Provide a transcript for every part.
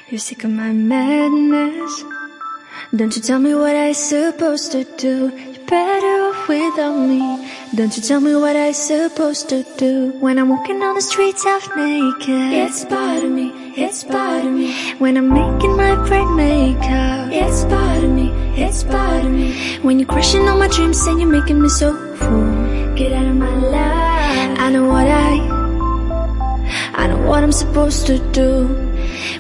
You're sick of my madness. Don't you tell me what I supposed to do. You're better off without me. Don't you tell me what I supposed to do. When I'm walking on the streets half naked, it's bothering me, it's bothering me. When I'm making my bright makeup, it's bothering me, it's bothering me. When you're crushing all my dreams and you're making me so full, get out of my life. I know what I'm supposed to do.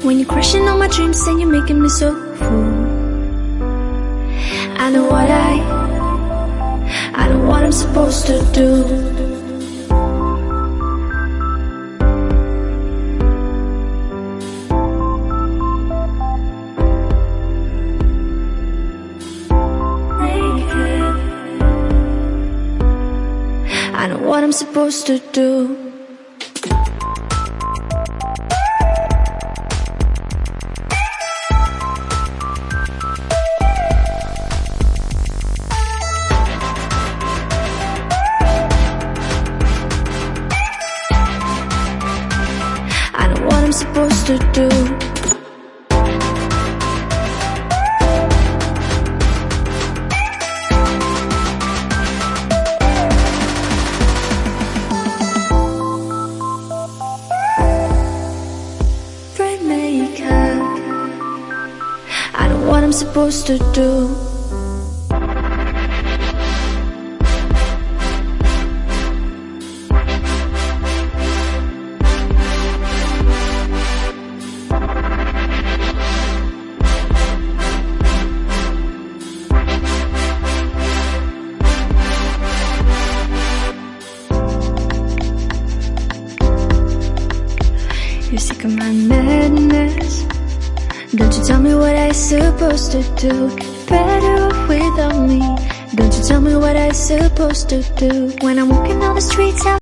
When you're crushing all my dreams and you're making me so full, I know what I'm supposed to do. I know what I'm supposed to do. I know what I'm supposed to do. Bright makeup. I know what I'm supposed to do. You're sick of my madness. Don't you tell me what I supposed to do. You're better off without me. Don't you tell me what I supposed to do. When I'm walking on the streets out